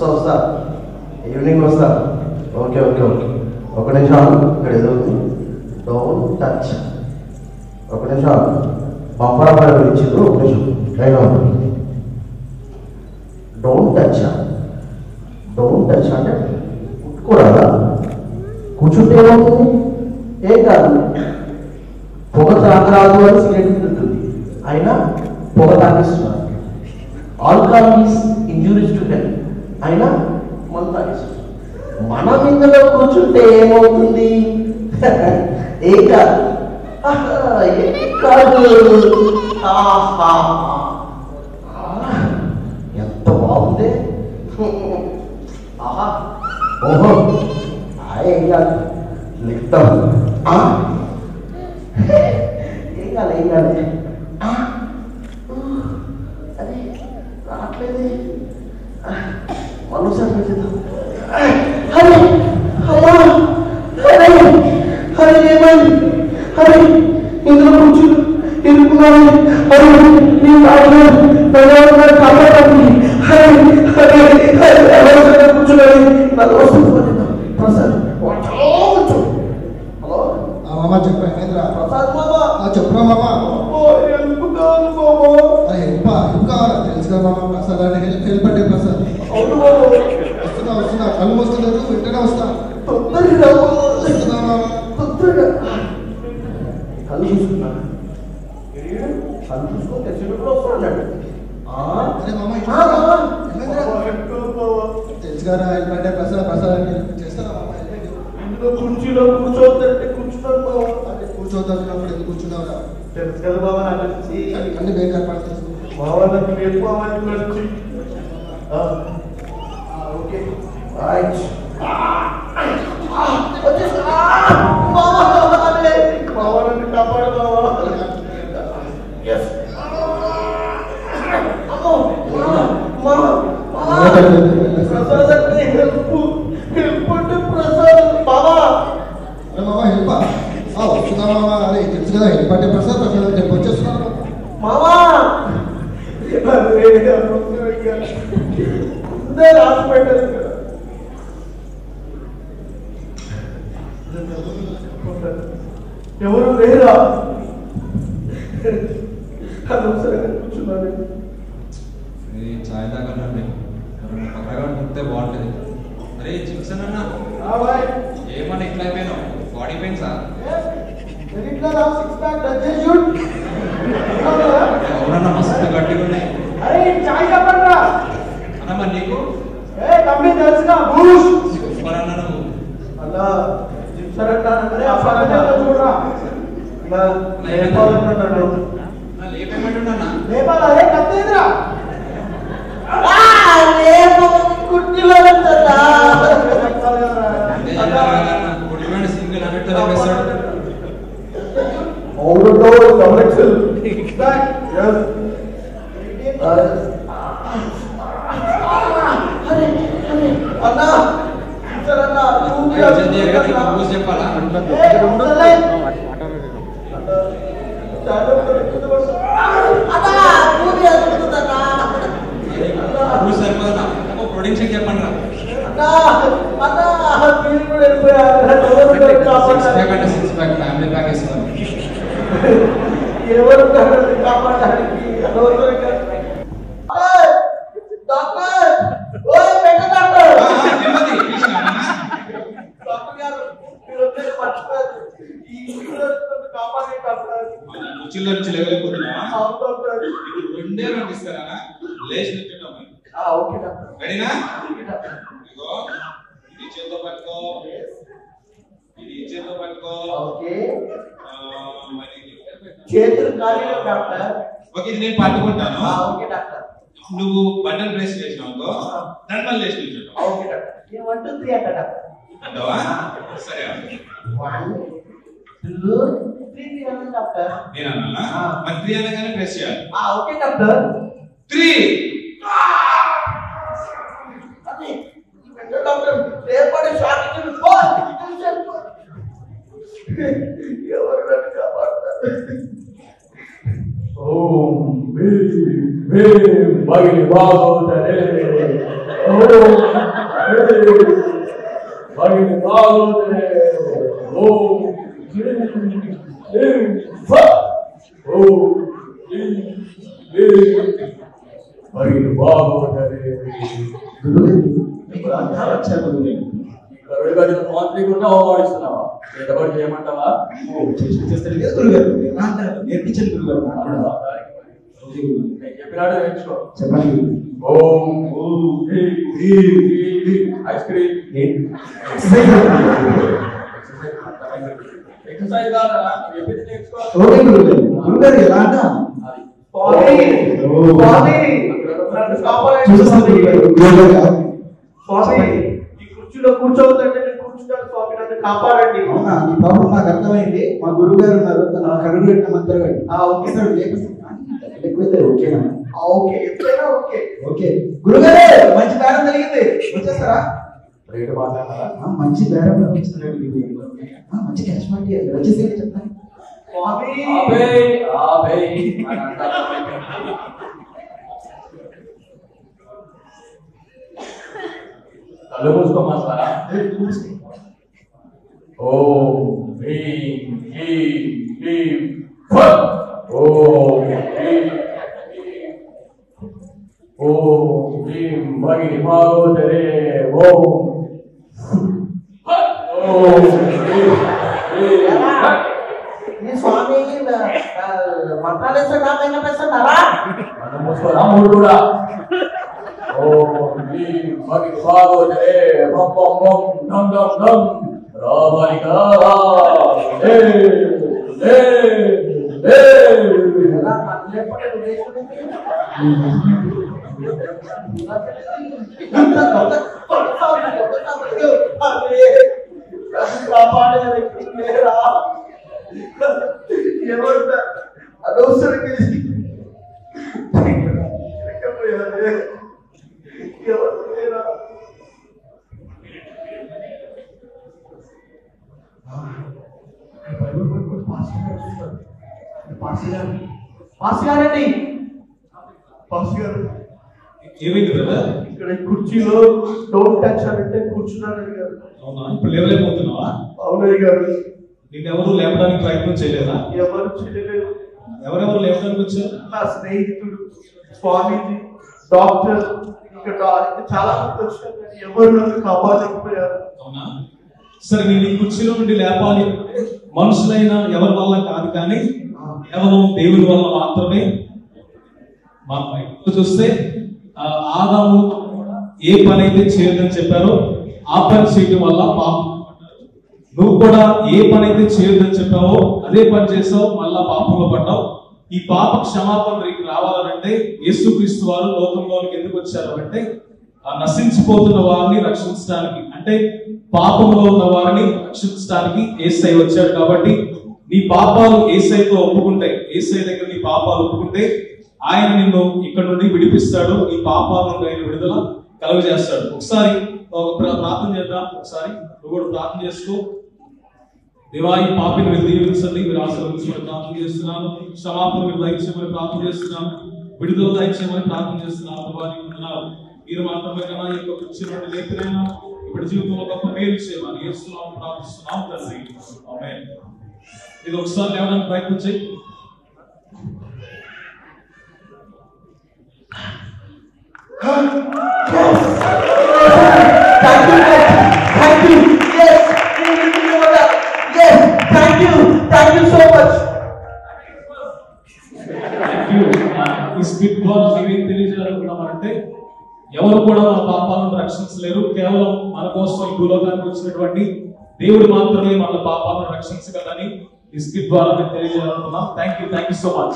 వస్తా ఈవినింగ్ వస్తా. Okay okay okay ఒక నిమిషం ఇక్కడ ఏదో డోంట్ టచ్. ఒక నిమిషం బంపర్ ఆఫర్ ఇచ్చింది. ఒక నిమిషం డోంట్ టచ్. డోంట్ టచ్ అంటే కుట్టుకోరాదా? కూర్చుంటే ఏమవుతుంది? ఏం కాదు. పొగ తాగరాదు అని సిగరెట్ తింటుంది, అయినా పొగ తాగిస్తున్నారు. Alcohol is injuries to health, అయినా మనం తాగిస్తున్నాం. మనం ఇందులో కూర్చుంటే ఏమవుతుంది? ఏం కాదు. ఏం కాదు. ఎంత బాగుంది. ఆహా ఓహో ఏం కాదు. లిఖితం ఏం కాదు ఏం కాదు. అదే రావట్లేదు. మనోసారి పెట్టేద్దాం. హరి అమ్మా హరి హరి ఏమైంది? హరి ఇందులో కూర్చు ఇరుకున్నాను. హరి నేను తాగిన కాపాడండి. హరి హరి హరి కూర్చున్నాను. నా దోస్తు ప్రసాద్. హలో మామా చెప్పా ప్రసాద్ మామా. చెప్పరా మామా. హెల్ప్ కావాలి మామా. హెల్ప్ కావాలా? తెలుసుగా మామా. ప్రసాద్ అంటే హెల్ప్ అంటే ప్రసాద్. అవును బాబు. వస్తున్నా కళ్ళు వస్తున్నారు. వెంటనే వస్తా. తొందరగా వస్తున్నా మామా. తొందరగా కళ్ళు చూసుకున్నా. కళ్ళు చూసుకుంటే చిన్నప్పుడు వస్తున్నాడు. అరే మామా తెలుసుగారా హెల్ప్ అంటే ప్రసాద్. ప్రసాద్ అంటే చేస్తారా మామా? ఇందులో కుర్చీలో కూర్చోవద్దంటే కూర్చున్నాను బాబా. అంటే కూర్చోవద్దన్నప్పుడు ఎందుకు కూర్చున్నావురా? తెలుసు కదా బాబా నాకు అన్ని బేకార్ పడుతుంది బాబా. నాకు ఎక్కువ వచ్చి ఓకే రైట్. బాబా నన్ను కాపాడు బాబా. ప్రసాద్ అంటే హెల్ప్. హెల్ప్ అంటే ప్రసాద్ బాబా. అరే మామా హెల్ప్ వస్తున్నా మామా. అరే తెలుసు కదా హెల్ప్ అంటే ప్రసాద్. ప్రసాద్ అంటే వచ్చేస్తున్నాను మామా. హాస్పిటల్ ఎవరు లేరా? అనవసరంగా కూర్చున్నాను. చాయ్ తాగండి. పక్కగా ఉంటే బాగుంటుంది. అరే చిక్సన్ అన్న ఏమన్నా ఇట్లా అయిపోయినావు? బాడీ పెయిన్సా? అవునన్నా మస్తు గట్టిగా ఉన్నాయి. అరే చాయ్ చెప్పండి అన్న మరి నీకు తెలుసుగా బూష్ సూపర్ అన్న నువ్వు. అలా చూడరా లేపేమంటున్నా లేపాలా? కత్తేదిరా కుడిపోయిన సింగిల్ అన్నట్టు లేపేస్తాడు. చెప్పాలా? ప్రొడిక్షన్ చెప్పండి రా. సిక్స్ ప్యాక్ ఫ్యామిలీ ప్యాక్ వేసుకోండి. ఎవరు కాపాడడానికి డాక్టర్ కుర్చీలో నుంచి లేవలేకపోతున్నా. రెండే రెండు ఇస్తారా? లేచి నిల్చుంటాం. రెడీనా? ఇది చేతితో పట్టుకో, ఇది చేతితో పట్టుకో. చేతులు ఖాళీగా డాక్టర్. ఓకే ఇది నేను పట్టుకుంటాను. Okay doctor. నువ్వు బటన్ ప్రెస్ చేసినావు దండలు లేచి నిల్చుంటావు. Okay doctor. 1 2 3 అంట డాక్టర్. అంటావా? సరే 1 2 3 అనండి డాక్టర్. నేను అన్నా మరి 3 అనగానే ప్రెస్ చేయాలి. Okay doctor. 3 అది డాక్టర్ రేపటి షాక్ ఇచ్చింది. ఫోన్ ఎవరు నన్ను కాపాడతారు? ఓం భగిని భాగవతరే ఓం భగిని భాగవతరే ఓం భగిని భాగవతరే. కరుడు గడిన మాంత్రికున్నా అవమానిస్తున్నావా? ఎడబడి చేయమంటావా? చేస్తారు లేదు గురుగారు. నేర్పించండి గురుగారు. చెప్పినాడు నేర్చుకో. చెప్పండి. ఓం ఐస్ క్రీమ్ ఎక్సర్సైజ్ కాదా? చెప్పింది నేర్చుకో. ఓకే గురుగారు. గురుగారు ఎలా అంట? స్వామి నన్ను కాపాడండి. స్వామి ఈ కుర్చీలో కూర్చోవద్దంటే నేను కూర్చుంటాను. స్వామి నన్ను కాపాడండి. అవునా? ఈ ప్రాబ్లం నాకు అర్థమైంది. మా గురువు గారు ఉన్నారు, తన కరుడు పెట్టిన మంత్రగాడు. ఓకే సార్ ఎక్కువైతే ఓకేనా? ఓకే ఎప్పుడైనా ఓకే. ఓకే గురుగారు, మంచి బేరం జరిగింది, వచ్చేస్తారా? రేటు మాట్లాడాలా? మంచి బేరం పంపిస్తున్నాడు. మంచి క్యాష్ పార్టీ వచ్చేసి చెప్తాను. స్వామి కళ్ళు మూసుకోమారా? ఓం హ్రీం హ్రీం హ్రీం ఫట్. ఓం హ్రీం ఓం హ్రీం భగిని భాగవతరే ఓం ఫట్. ఓం హ్రీం హ్రీం ఫట్. ఈ స్వామి మంత్రాలు వేస్తే నాకైనా పెంచుతారా? కళ్ళు మూసుకోరా మూడు కూడా. ఓం హ్రీం భగిని భాగవతరే బం బం బం ఢం ఢం ఢం రామలికా లే లే లే. లేకపోతే ఎవరు అనవసరంగా ఎవరు లేరా? పాస్ గారండి. పాస్ గారు ఏమైంది బ్రదర్? ఇక్కడ ఈ కుర్చీలో డోంట్ టచ్ అంటే కూర్చున్నాను గారు. అవునా? ఇప్పుడు లేవలేకపోతున్నావా? అవునయ్య గారు. నిన్నెవరు లేపడానికి ప్రయత్నం చేయలేదా? ఎవరు చేయలేదు. ఎవరెవరు లేపడానికి వచ్చారు? నా స్నేహితుడు, స్వామీజీ, డాక్టర్, ఇక్కడ చాలా మంది వచ్చారు కానీ ఎవరు నన్ను కాపాడలేకపోయారు. అవునా? సరే, నేను ఈ కుర్చీలో నుండి లేపాలి మనుషులైన ఎవరి వల్ల కాదు, కానీ కేవలం దేవుని వల్ల మాత్రమే. మా బైబిల్లో చూస్తే ఆదాము ఏ పని అయితే చేయదని చెప్పారో ఆ పని చేయడం వల్ల పాపం. నువ్వు కూడా ఏ పని అయితే చేయొద్దని చెప్పావో అదే పని చేసావు, మళ్ళా పాపంలో పడ్డావు. ఈ పాప క్షమాపణ నీకు రావాలంటే యేసుక్రీస్తు వారు లోకంలోనికి ఎందుకు వచ్చారు అంటే నశించిపోతున్న వారిని రక్షించడానికి, అంటే పాపంలో ఉన్న వారిని రక్షించడానికి యేసై వచ్చాడు. కాబట్టి నీ పాపాలు యేసైతో ఒప్పుకుంటే, యేసై దగ్గర నీ పాపాలు ఒప్పుకుంటే ఆయన నిన్ను ఇక్కడ నుండి విడిపిస్తాడు. నీ పాపాల నుండి ఆయన విడుదల కలుగజేస్తాడు. ఒకసారి ప్రార్థన చేద్దాం. ఒకసారి నువ్వు కూడా ప్రార్థన చేసుకో. దేవా, ఈ పాపిని మీరు దీవించండి, మీరు ఆశీర్వదించమని ప్రార్థన చేస్తున్నాను. క్షమాపణ మీరు దయచేయమని ప్రార్థన చేస్తున్నాను. విడుదల దయచేయమని ప్రార్థన చేస్తున్నాను. మీరు మాత్రమే కదా ఈ యొక్క కుర్చీ నుండి లేపినైనా ఇప్పుడు జీవితంలో గొప్ప మేలు చేయమని యేసునామమున ప్రార్థిస్తున్నాం తండ్రి. ఆమేన్. ఇది ఒకసారి లేవడానికి ప్రయత్నం చేయి. తెలియజేయాలనుకున్నామంటే ఎవరు కూడా మన పాపాలను రక్షించలేరు. కేవలం మన కోసం ఈ భూలోకానికి వచ్చినటువంటి దేవుడు మాత్రమే మన పాపాలను రక్షించగలని ఈ స్కిట్ ద్వారా మేము తెలియజేయాలనుకున్నాం. Thank you so much.